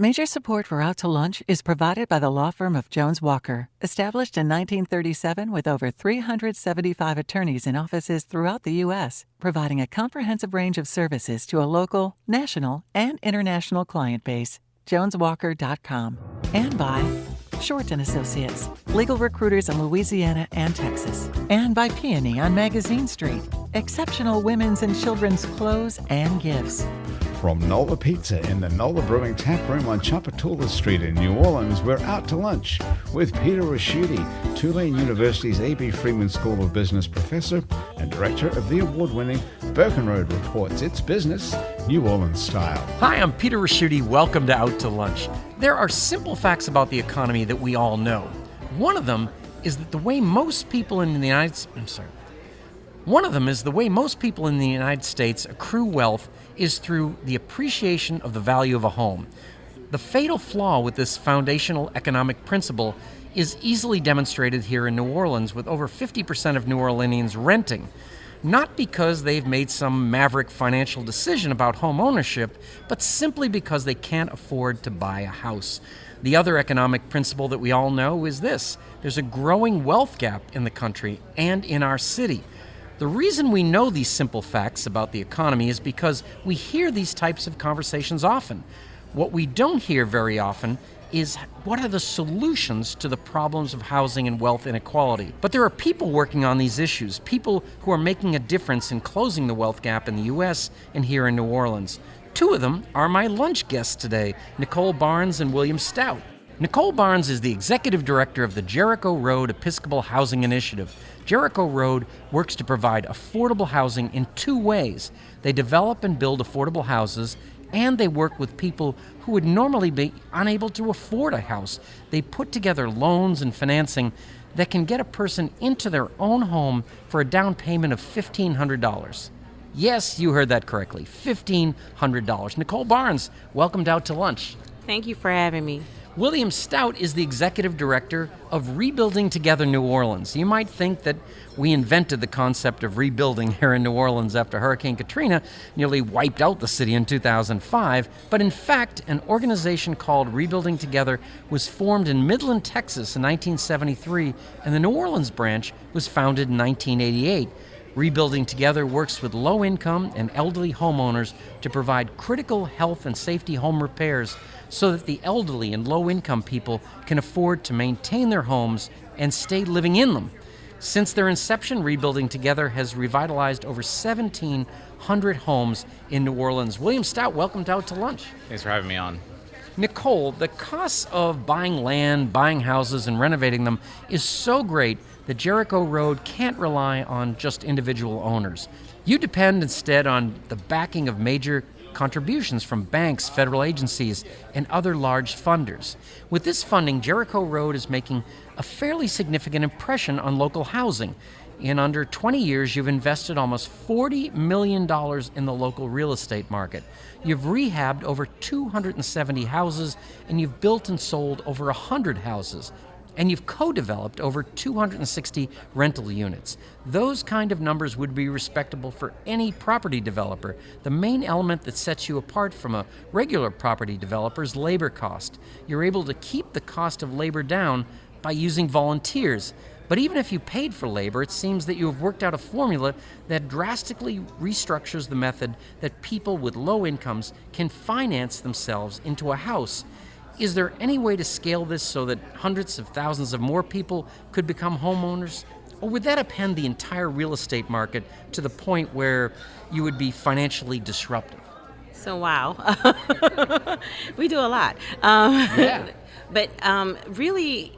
Major support for Out to Lunch is provided by the law firm of Jones Walker, established in 1937 with over 375 attorneys in offices throughout the U.S., providing a comprehensive range of services to a local, national, and international client base. JonesWalker.com. And by Short & Associates, legal recruiters in Louisiana and Texas. And by Peony on Magazine Street, exceptional women's and children's clothes and gifts. From Nola Pizza in the Nola Brewing Tap Room on Chapatula Street in New Orleans, we're out to lunch with Peter Raschuti, Tulane University's A.B. Freeman School of Business professor and director of the award-winning Birkenroad Reports. It's business, New Orleans style. Hi, I'm Peter Raschuti. Welcome to Out to Lunch. There are simple facts about the economy that we all know. One of them is that the way most people in the United States accrue wealth is through the appreciation of the value of a home. The fatal flaw with this foundational economic principle is easily demonstrated here in New Orleans, with over 50% of New Orleanians renting, not because they've made some maverick financial decision about home ownership, but simply because they can't afford to buy a house. The other economic principle that we all know is this: there's a growing wealth gap in the country and in our city. The reason we know these simple facts about the economy is because we hear these types of conversations often. What we don't hear very often is what are the solutions to the problems of housing and wealth inequality. But there are people working on these issues, people who are making a difference in closing the wealth gap in the U.S. and here in New Orleans. Two of them are my lunch guests today, Nicole Barnes and William Stout. Nicole Barnes is the executive director of the Jericho Road Episcopal Housing Initiative. Jericho Road works to provide affordable housing in two ways. They develop and build affordable houses, and they work with people who would normally be unable to afford a house. They put together loans and financing that can get a person into their own home for a down payment of $1,500. Yes, you heard that correctly, $1,500. Nicole Barnes, welcome to Out to Lunch. Thank you for having me. William Stout is the executive director of Rebuilding Together New Orleans. You might think that we invented the concept of rebuilding here in New Orleans after Hurricane Katrina nearly wiped out the city in 2005, but in fact, an organization called Rebuilding Together was formed in Midland, Texas in 1973, and the New Orleans branch was founded in 1988. Rebuilding Together works with low-income and elderly homeowners to provide critical health and safety home repairs so that the elderly and low-income people can afford to maintain their homes and stay living in them. Since their inception, Rebuilding Together has revitalized over 1,700 homes in New Orleans. William Stout, welcome to Out to Lunch. Thanks for having me on. Nicole, the costs of buying land, buying houses, and renovating them is so great that Jericho Road can't rely on just individual owners. You depend instead on the backing of major contributions from banks, federal agencies, and other large funders. With this funding, Jericho Road is making a fairly significant impression on local housing. In under 20 years, you've invested almost $40 million in the local real estate market. You've rehabbed over 270 houses, and you've built and sold over 100 houses. And you've co-developed over 260 rental units. Those kind of numbers would be respectable for any property developer. The main element that sets you apart from a regular property developer is labor cost. You're able to keep the cost of labor down by using volunteers. But even if you paid for labor, it seems that you have worked out a formula that drastically restructures the method that people with low incomes can finance themselves into a house. Is there any way to scale this so that hundreds of thousands of more people could become homeowners? Or would that upend the entire real estate market to the point where you would be financially disruptive? So, wow. We do a lot. But really,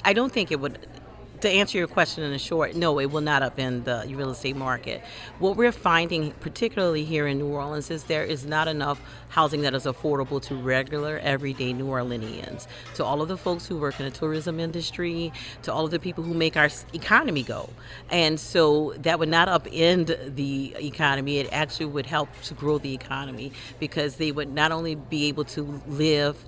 I don't think it would. To answer your question in short, no, it will not upend the real estate market. What we're finding, particularly here in New Orleans, is there is not enough housing that is affordable to regular, everyday New Orleanians, to all of the folks who work in the tourism industry, to all of the people who make our economy go. And so that would not upend the economy. It actually would help to grow the economy, because they would not only be able to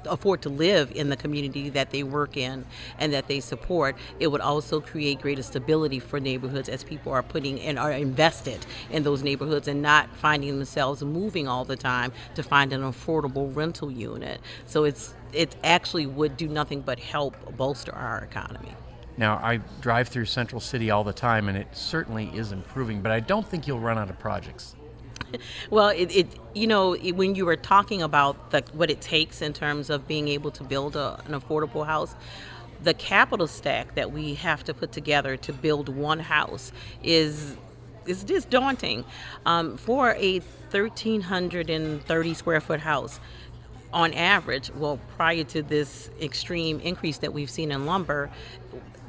afford to live in the community that they work in and that they support, it would also create greater stability for neighborhoods as people are putting and are invested in those neighborhoods and not finding themselves moving all the time to find an affordable rental unit. So it actually would do nothing but help bolster our economy. Now, I drive through Central City all the time, and it certainly is improving, but I don't think you'll run out of projects. Well, when you were talking about what it takes in terms of being able to build an affordable house, the capital stack that we have to put together to build one house is just daunting. For a 1,330 square foot house, on average, well, prior to this extreme increase that we've seen in lumber,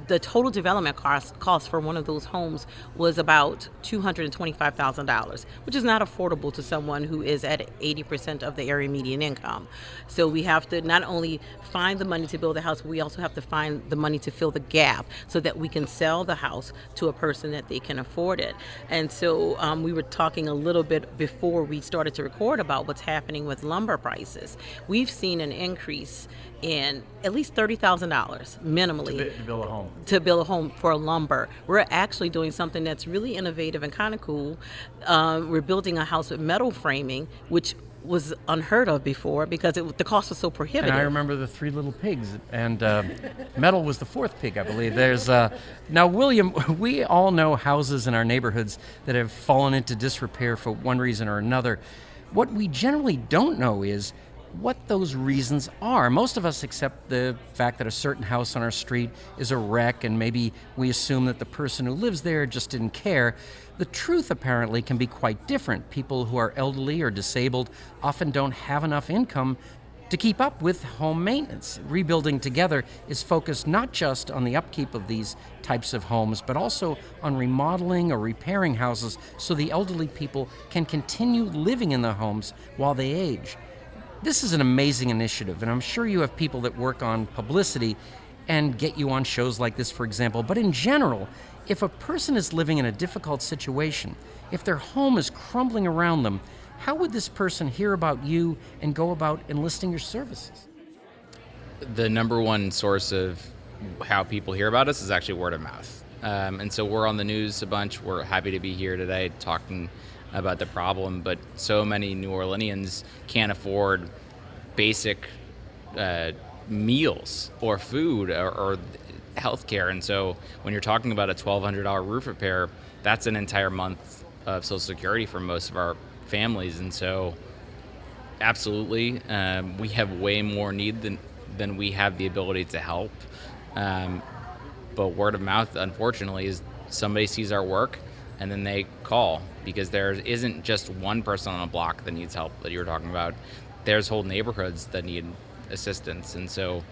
the total development cost for one of those homes was about $225,000, which is not affordable to someone who is at 80% of the area median income. So we have to not only find the money to build a house, but we also have to find the money to fill the gap so that we can sell the house to a person that they can afford it. And so we were talking a little bit before we started to record about what's happening with lumber prices. We've seen an increase in at least $30,000 minimally to build a home for lumber. We're actually doing something that's really innovative and kind of cool. We're building a house with metal framing, which was unheard of before because the cost was so prohibitive. And I remember the 3 little pigs, and metal was the 4th pig, I believe. There's now, William, we all know houses in our neighborhoods that have fallen into disrepair for one reason or another. What we generally don't know is what those reasons are. Most of us accept the fact that a certain house on our street is a wreck, and maybe we assume that the person who lives there just didn't care. The truth apparently can be quite different. People who are elderly or disabled often don't have enough income to keep up with home maintenance. Rebuilding Together is focused not just on the upkeep of these types of homes, but also on remodeling or repairing houses so the elderly people can continue living in the homes while they age. This is an amazing initiative, and I'm sure you have people that work on publicity and get you on shows like this, for example. But in general, if a person is living in a difficult situation, if their home is crumbling around them, how would this person hear about you and go about enlisting your services? The number one source of how people hear about us is actually word of mouth. And so we're on the news a bunch. We're happy to be here today talking about the problem, but so many New Orleanians can't afford basic meals or food or health care. And so when you're talking about a $1,200 roof repair, that's an entire month of Social Security for most of our families. And so absolutely, we have way more need than we have the ability to help. But word of mouth, unfortunately, is somebody sees our work and then they call, because there isn't just one person on a block that needs help that you were talking about. There's whole neighborhoods that need assistance. And so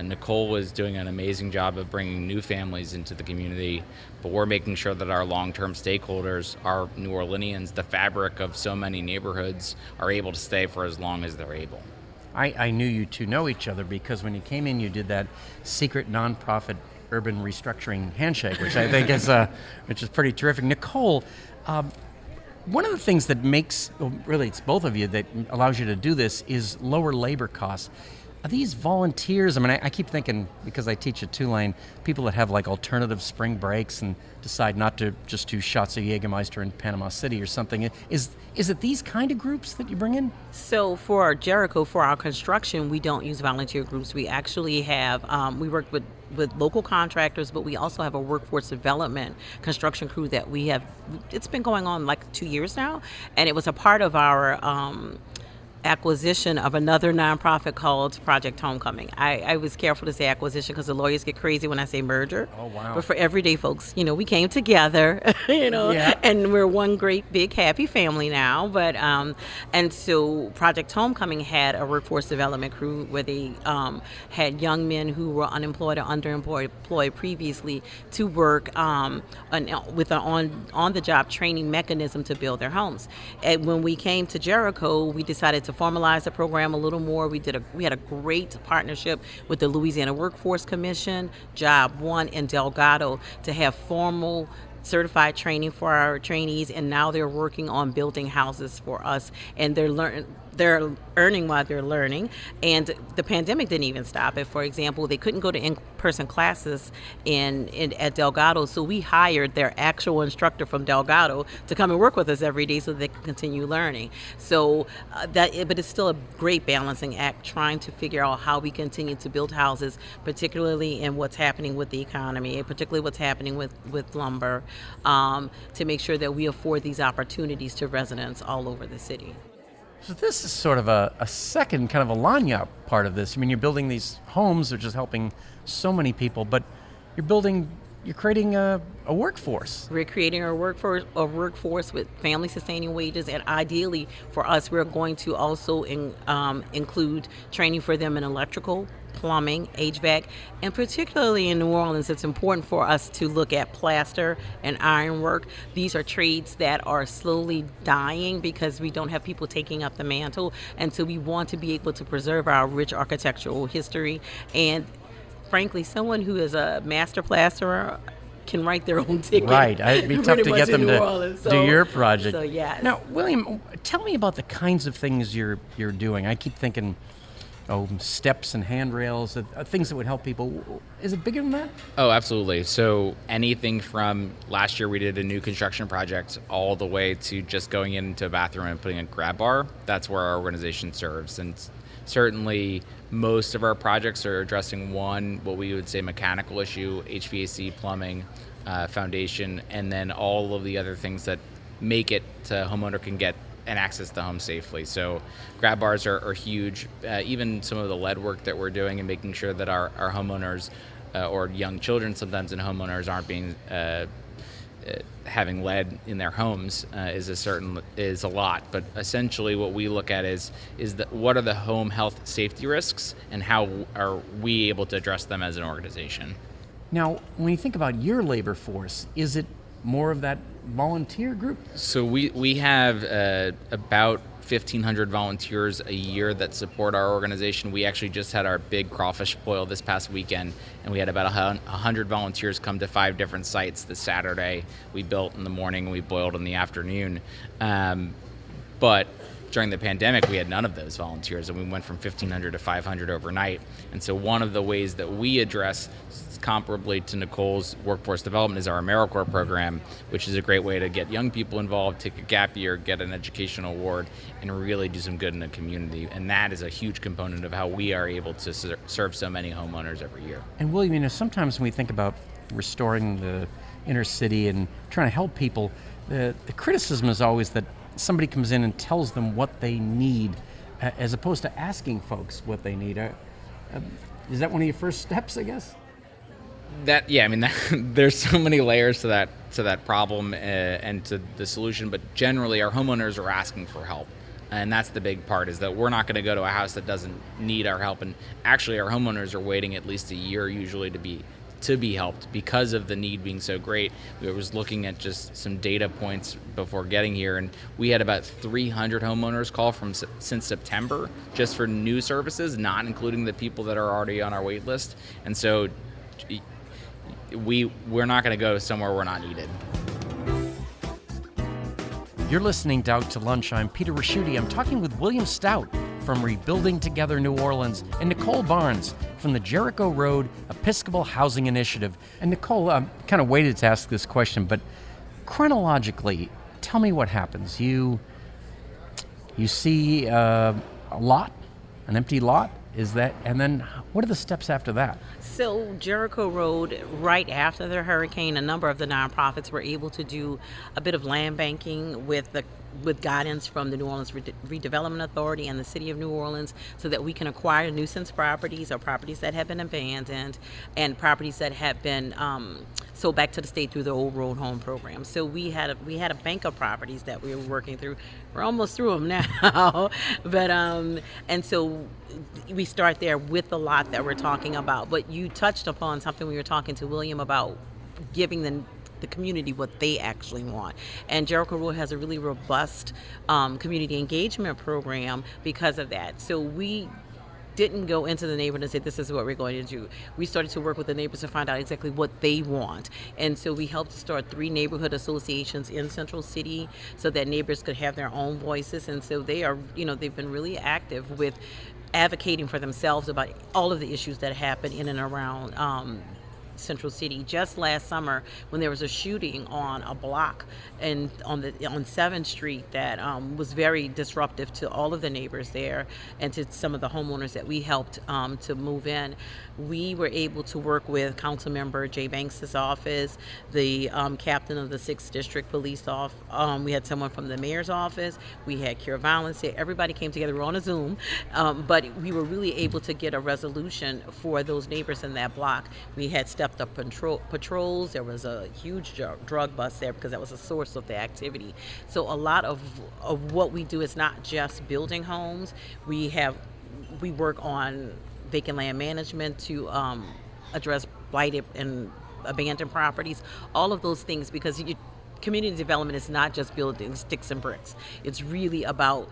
Nicole was doing an amazing job of bringing new families into the community, but we're making sure that our long-term stakeholders, our New Orleanians, the fabric of so many neighborhoods, are able to stay for as long as they're able. I knew you two know each other because when you came in, you did that secret nonprofit urban restructuring handshake, which I think is pretty terrific. Nicole, one of the things that makes, well, really it's both of you, that allows you to do this is lower labor costs. Are these volunteers? I mean, I keep thinking, because I teach at Tulane, people that have like alternative spring breaks and decide not to just do shots of Jägermeister in Panama City or something. Is it these kind of groups that you bring in? So for Jericho, for our construction, we don't use volunteer groups. We actually have, we work with local contractors, but we also have a workforce development construction crew that we have. It's been going on like 2 years now, and it was a part of our acquisition of another nonprofit called Project Homecoming. I was careful to say acquisition because the lawyers get crazy when I say merger. Oh, wow. But for everyday folks, we came together, Yeah. and we're one great big happy family now. But and so Project Homecoming had a workforce development crew where they had young men who were unemployed or underemployed previously to work with an on-the-job training mechanism to build their homes. And when we came to Jericho, we decided to formalize the program a little more. We had a great partnership with the Louisiana Workforce Commission, Job One, and Delgado to have formal certified training for our trainees, and now they're working on building houses for us, and they're they're earning while they're learning, and the pandemic didn't even stop it. For example, they couldn't go to in-person classes at Delgado, so we hired their actual instructor from Delgado to come and work with us every day so they can continue learning. So but it's still a great balancing act, trying to figure out how we continue to build houses, particularly in what's happening with the economy, particularly what's happening with lumber, to make sure that we afford these opportunities to residents all over the city. So this is sort of a second kind of a lanyard part of this. I mean, you're building these homes, which is helping so many people, but you're creating a workforce. We're creating a workforce with family-sustaining wages, and ideally for us, we're going to also include training for them in electrical, plumbing, HVAC, and particularly in New Orleans, it's important for us to look at plaster and ironwork. These are trades that are slowly dying because we don't have people taking up the mantle, and so we want to be able to preserve our rich architectural history. And frankly, someone who is a master plasterer can write their own ticket. Right. It'd be tough to get them to do your project. So, yes. Now, William, tell me about the kinds of things you're doing. I keep thinking, steps and handrails, things that would help people. Is it bigger than that? Oh, absolutely. So anything from last year we did a new construction project all the way to just going into a bathroom and putting a grab bar. That's where our organization serves. And certainly most of our projects are addressing what we would say mechanical issue, HVAC, plumbing, foundation, and then all of the other things that make it so a homeowner can get and access the home safely. So grab bars are huge. Even some of the lead work that we're doing and making sure that our homeowners or young children sometimes in homeowners aren't being having lead in their homes is a lot. But essentially what we look at is what are the home health safety risks and how are we able to address them as an organization? Now, when you think about your labor force, is it more of that volunteer group? So we have about 1,500 volunteers a year that support our organization. We actually just had our big crawfish boil this past weekend, and we had about 100 volunteers come to 5 different sites this Saturday. We built in the morning and we boiled in the afternoon. But during the pandemic, we had none of those volunteers, and we went from 1,500 to 500 overnight. And so one of the ways that we address comparably to Nicole's workforce development is our AmeriCorps program, which is a great way to get young people involved, take a gap year, get an educational award, and really do some good in the community. And that is a huge component of how we are able to serve so many homeowners every year. And William, sometimes when we think about restoring the inner city and trying to help people, the criticism is always that somebody comes in and tells them what they need, as opposed to asking folks what they need. Is that one of your first steps, I guess? There's so many layers to that problem and to the solution, but generally our homeowners are asking for help. And that's the big part, is that we're not going to go to a house that doesn't need our help. And actually our homeowners are waiting at least a year usually to be helped because of the need being so great. We was looking at just some data points before getting here, and we had about 300 homeowners call since September just for new services, not including the people that are already on our wait list. And so we're not going to go somewhere we're not needed. You're listening to Out to Lunch. I'm Peter Raschuti. I'm talking with William Stout from Rebuilding Together New Orleans and Nicole Barnes from the Jericho Road Episcopal Housing Initiative. And Nicole, I kind of waited to ask this question, but chronologically, tell me what happens. You see a lot, an empty lot. And then what are the steps after that? So Jericho Road, right after the hurricane, a number of the nonprofits were able to do a bit of land banking with guidance from the New Orleans Redevelopment Authority and the City of New Orleans, so that we can acquire nuisance properties or properties that have been abandoned and properties that have been sold back to the state through the Old Road Home Program. So we had a bank of properties that we were working through. We're almost through them now, but and so we start there with the lot that we're talking about. But you touched upon something when you were talking to William about giving the community what they actually want. And Jericho Road has a really robust community engagement program because of that. So we didn't go into the neighborhood and say, this is what we're going to do. We started to work with the neighbors to find out exactly what they want. And so we helped to start 3 neighborhood associations in Central City so that neighbors could have their own voices. And so they are, they've been really active with advocating for themselves about all of the issues that happen in and around Central City. Just last summer, when there was a shooting on a block and on 7th Street that was very disruptive to all of the neighbors there and to some of the homeowners that we helped to move in, we were able to work with Council Member Jay Banks's office, the captain of the 6th District Police office. We had someone from the mayor's office. We had Cure Violence there. Everybody came together. We were on a Zoom, but we were really able to get a resolution for those neighbors in that block. We had stepped up patrols. There was a huge drug bust there because that was a source of the activity. So a lot of what we do is not just building homes. We work on vacant land management to address blighted and abandoned properties, all of those things, because community development is not just building sticks and bricks. It's really about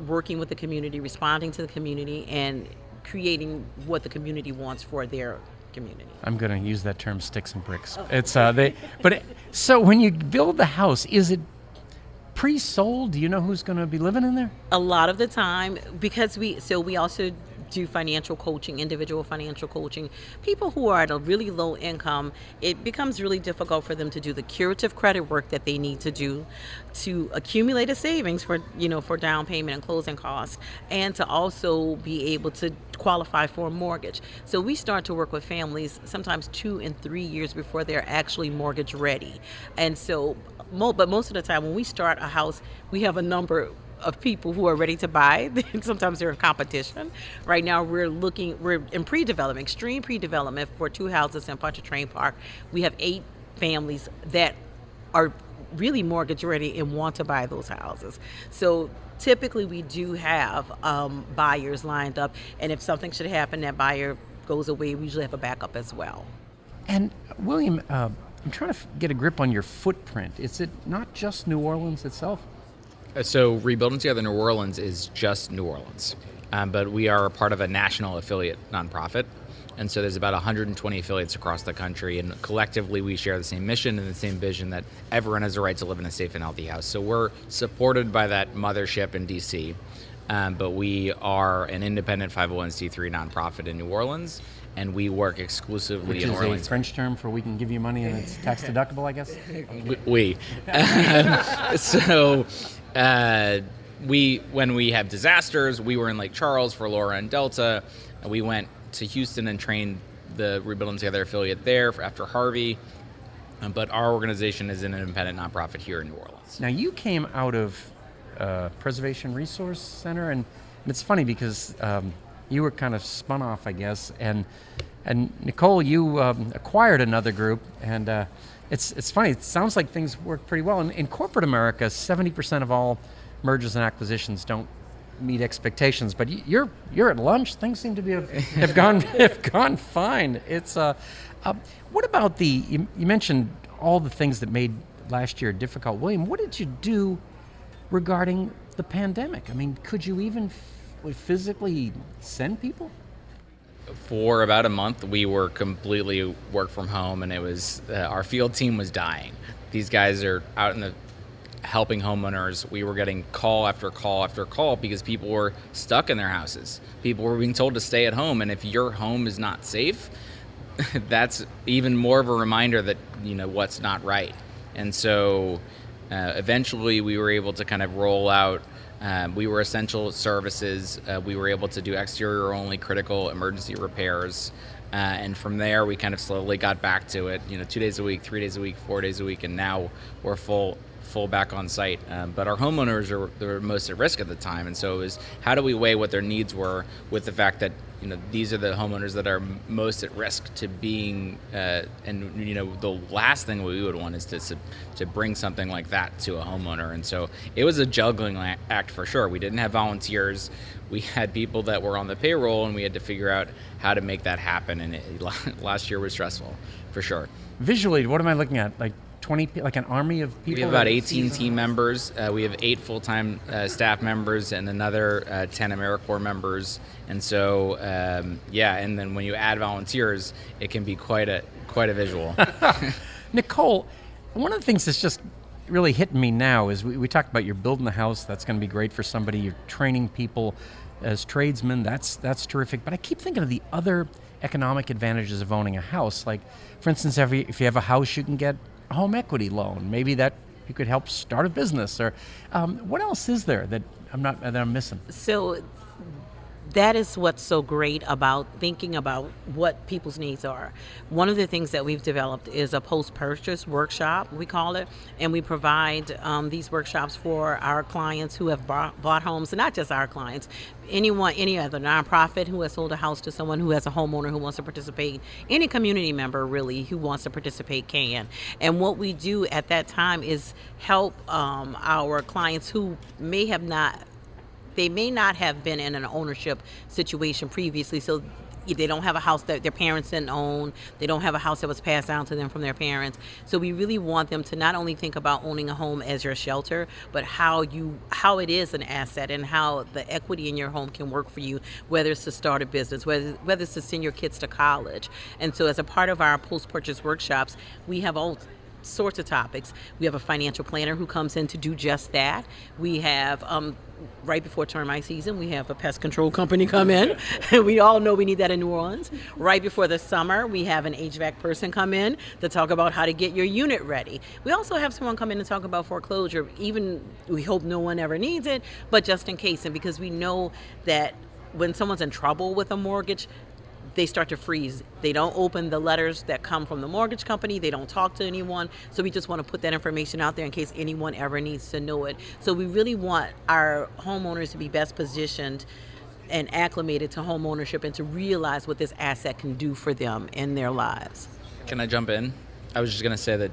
working with the community, responding to the community, and creating what the community wants for their community. I'm going to use that term, sticks and bricks. It's so when you build the house, is it pre-sold? Do you know who's going to be living in there? A lot of the time, because we also do financial coaching, individual financial coaching. People who are at a really low income, it becomes really difficult for them to do the curative credit work that they need to do to accumulate a savings for down payment and closing costs, and to also be able to qualify for a mortgage. So we start to work with families sometimes 2 and 3 years before they're actually mortgage ready. And so, but most of the time when we start a house, we have a number of people who are ready to buy. Sometimes they're in competition. Right now we're in pre-development, extreme pre-development for 2 houses in Pontchartrain Park. We have 8 families that are really mortgage ready and want to buy those houses. So typically we do have buyers lined up, and if something should happen, that buyer goes away, we usually have a backup as well. And William, I'm trying to get a grip on your footprint. Is it not just New Orleans itself? So Rebuilding Together New Orleans is just New Orleans, but we are part of a national affiliate nonprofit. And so there's about 120 affiliates across the country, and collectively we share the same mission and the same vision that everyone has a right to live in a safe and healthy house. So we're supported by that mothership in DC, but we are an independent 501c3 nonprofit in New Orleans, and we work exclusively in Orleans. Which is a French term for we can give you money and it's tax deductible, I guess? When we have disasters, we were in Lake Charles for Laura and Delta. We went to Houston and trained the Rebuilding Together affiliate there after Harvey. But our organization is an independent nonprofit here in New Orleans. Now, you came out of Preservation Resource Center, and it's funny because you were kind of spun off, I guess, and Nicole, you acquired another group, and it's funny. It sounds like things work pretty well. In corporate America, 70% of all mergers and acquisitions don't meet expectations. But you're at lunch. Things seem to be have gone fine. It's what about you mentioned all the things that made last year difficult. William, what did you do regarding the pandemic? I mean, could you even physically send people? For about a month, we were completely work from home, and it was our field team was dying. These guys are out in the helping homeowners. We were getting call after call after call because people were stuck in their houses. People were being told to stay at home, and if your home is not safe, that's even more of a reminder that what's not right. And so eventually we were able to kind of roll out. We were essential services. We were able to do exterior only critical emergency repairs. And from there, we kind of slowly got back to it, 2 days a week, 3 days a week, 4 days a week, and now we're full back on site. But our homeowners were most at risk at the time. And so it was, how do we weigh what their needs were with the fact that, these are the homeowners that are most at risk to being, the last thing we would want is to bring something like that to a homeowner. And so it was a juggling act for sure. We didn't have volunteers. We had people that were on the payroll, and we had to figure out how to make that happen. And last year was stressful, for sure. Visually, what am I looking at? Like like an army of people? We have about 18 team members. We have 8 full-time staff members and another 10 AmeriCorps members. And so, and then when you add volunteers, it can be quite a visual. Nicole, one of the things that's just really hitting me now is we talked about you're building a house. That's going to be great for somebody. You're training people as tradesmen. That's terrific. But I keep thinking of the other economic advantages of owning a house. Like, for instance, if you have a house, you can get a home equity loan. Maybe that you could help start a business. Or what else is there that I'm missing? So that is what's so great about thinking about what people's needs are. One of the things that we've developed is a post-purchase workshop, we call it, and we provide these workshops for our clients who have bought homes, and not just our clients, any other nonprofit who has sold a house to someone who has a homeowner who wants to participate, any community member really who wants to participate can. And what we do at that time is help our clients who may not have been in an ownership situation previously, so they don't have a house that their parents didn't own. They don't have a house that was passed down to them from their parents. So we really want them to not only think about owning a home as your shelter, but how it is an asset and how the equity in your home can work for you, whether it's to start a business, whether it's to send your kids to college. And so as a part of our post-purchase workshops, we have all sorts of topics. We have a financial planner who comes in to do just that. We have right before termite season, we have a pest control company come in. We all know we need that in New Orleans. Right before the summer, we have an HVAC person come in to talk about how to get your unit ready. We also have someone come in and talk about foreclosure. Even we hope no one ever needs it, but just in case, and because we know that when someone's in trouble with a mortgage, they start to freeze. They don't open the letters that come from the mortgage company. They don't talk to anyone. So we just want to put that information out there in case anyone ever needs to know it. So we really want our homeowners to be best positioned and acclimated to home ownership and to realize what this asset can do for them in their lives. Can I jump in? I was just going to say that,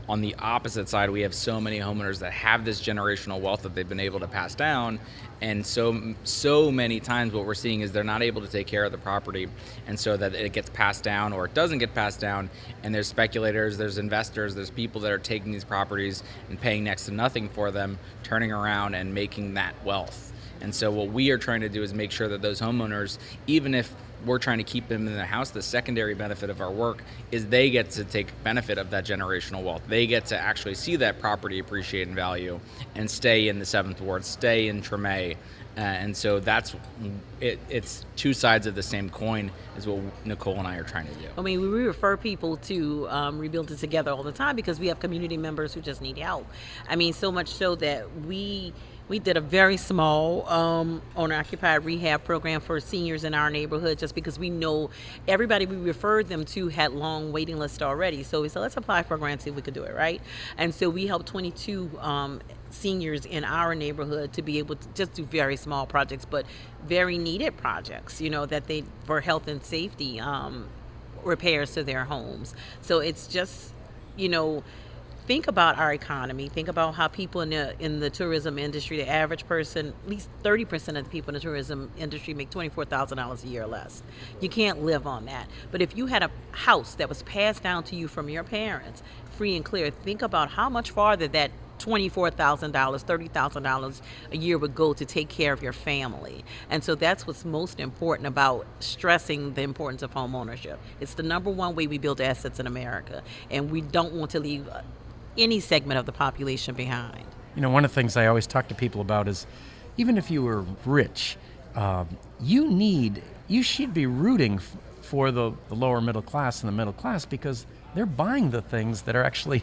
on the opposite side, we have so many homeowners that have this generational wealth that they've been able to pass down. And so many times what we're seeing is they're not able to take care of the property. And so that it gets passed down or it doesn't get passed down. And there's speculators, there's investors, there's people that are taking these properties and paying next to nothing for them, turning around and making that wealth. And so what we are trying to do is make sure that those homeowners, even if we're trying to keep them in the house, the secondary benefit of our work is they get to take benefit of that generational wealth. They get to actually see that property appreciate in value and stay in the 7th Ward, stay in Treme. And so that's it's two sides of the same coin is what Nicole and I are trying to do. I mean, we refer people to Rebuild It Together all the time because we have community members who just need help. I mean, so much so that we did a very small owner-occupied rehab program for seniors in our neighborhood just because we know everybody we referred them to had long waiting lists already. So we said, let's apply for a grant, see if we could do it, right? And so we helped 22 seniors in our neighborhood to be able to just do very small projects, but very needed projects, that they for health and safety repairs to their homes. So it's just, think about our economy. Think about how people in the tourism industry, the average person, at least 30% of the people in the tourism industry make $24,000 a year or less. You can't live on that. But if you had a house that was passed down to you from your parents, free and clear, think about how much farther that $24,000, $30,000 a year would go to take care of your family. And so that's what's most important about stressing the importance of home ownership. It's the number one way we build assets in America, and we don't want to leave any segment of the population behind. One of the things I always talk to people about is even if you were rich, you should be rooting for the lower middle class and the middle class because they're buying the things that are actually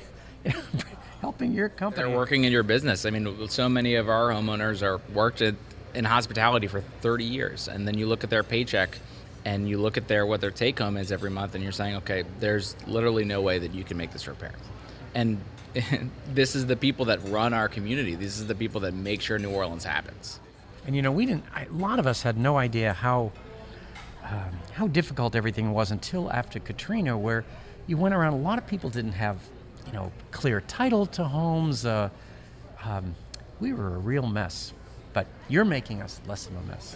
helping your company. They're working in your business. I mean, so many of our homeowners worked in hospitality for 30 years, and then you look at their paycheck and you look at what their take home is every month, and you're saying, okay, there's literally no way that you can make this repair. And this is the people that run our community. These are the people that make sure New Orleans happens. And a lot of us had no idea how difficult everything was until after Katrina, where you went around, a lot of people didn't have, clear title to homes. We were a real mess. but you're making us less of a mess.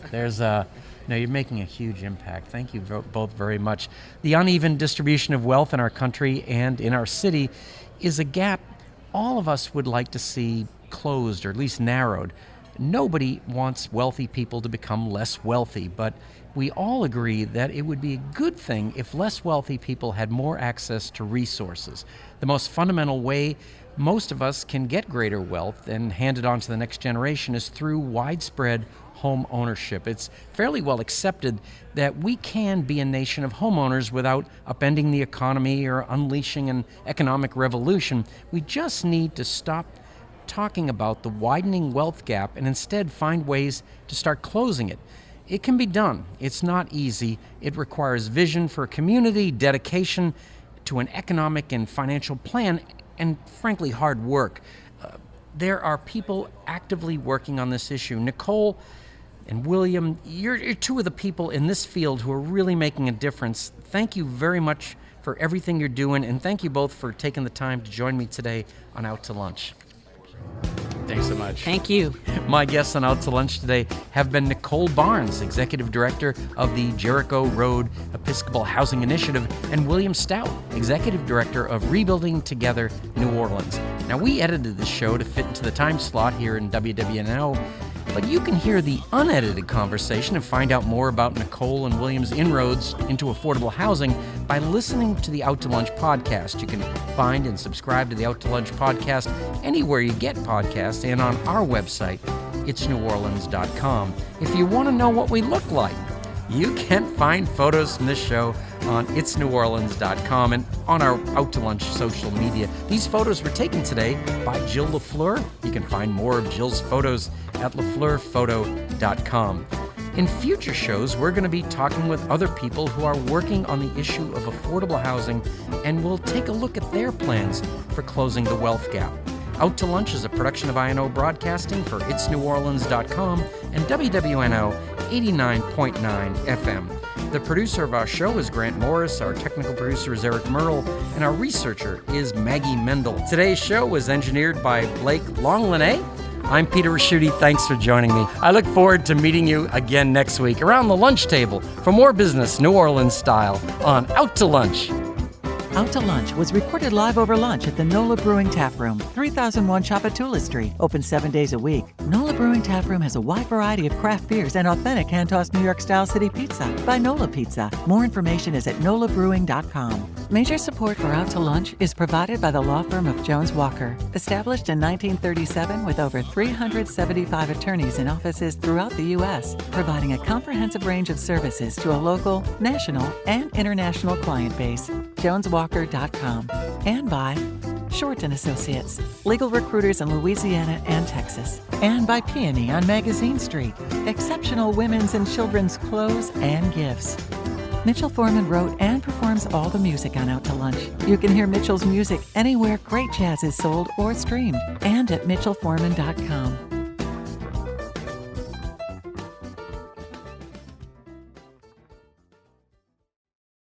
You're making a huge impact. Thank you both very much. The uneven distribution of wealth in our country and in our city is a gap all of us would like to see closed or at least narrowed. Nobody wants wealthy people to become less wealthy, but we all agree that it would be a good thing if less wealthy people had more access to resources. The most fundamental way most of us can get greater wealth and hand it on to the next generation is through widespread home ownership. It's fairly well accepted that we can be a nation of homeowners without upending the economy or unleashing an economic revolution. We just need to stop talking about the widening wealth gap and instead find ways to start closing it. It can be done. It's not easy. It requires vision for a community, dedication to an economic and financial plan, and frankly, hard work. There are people actively working on this issue. Nicole and William, you're two of the people in this field who are really making a difference. Thank you very much for everything you're doing, and thank you both for taking the time to join me today on Out to Lunch. Thanks so much. Thank you. My guests on Out to Lunch today have been Nicole Barnes, Executive Director of the Jericho Road Episcopal Housing Initiative, and William Stout, Executive Director of Rebuilding Together New Orleans. Now, we edited this show to fit into the time slot here in WWNO, but you can hear the unedited conversation and find out more about Nicole and William's inroads into affordable housing by listening to the Out to Lunch podcast. You can find and subscribe to the Out to Lunch podcast anywhere you get podcasts and on our website, itsneworleans.com. If you want to know what we look like, you can find photos from this show on itsneworleans.com and on our Out to Lunch social media. These photos were taken today by Jill LaFleur. You can find more of Jill's photos at lafleurphoto.com. In future shows, we're going to be talking with other people who are working on the issue of affordable housing, and we'll take a look at their plans for closing the wealth gap. Out to Lunch is a production of INO Broadcasting for itsneworleans.com and WWNO 89.9 FM. The producer of our show is Grant Morris, our technical producer is Eric Merle, and our researcher is Maggie Mendel. Today's show was engineered by Blake Longlinay. I'm Peter Raschuti. Thanks for joining me. I look forward to meeting you again next week around the lunch table for more business New Orleans style on Out to Lunch. Out to Lunch was recorded live over lunch at the NOLA Brewing Tap Room, 3001 Chapatula Street, open 7 days a week. NOLA Brewing Tap Room has a wide variety of craft beers and authentic hand-tossed New York-style city pizza by NOLA Pizza. More information is at nolabrewing.com. Major support for Out to Lunch is provided by the law firm of Jones Walker, established in 1937 with over 375 attorneys in offices throughout the U.S., providing a comprehensive range of services to a local, national, and international client base. JonesWalker.com. And by Shorten Associates, legal recruiters in Louisiana and Texas. And by Peony on Magazine Street, exceptional women's and children's clothes and gifts. Mitchell Foreman wrote and performs all the music on Out to Lunch. You can hear Mitchell's music anywhere great jazz is sold or streamed, and at mitchellforeman.com.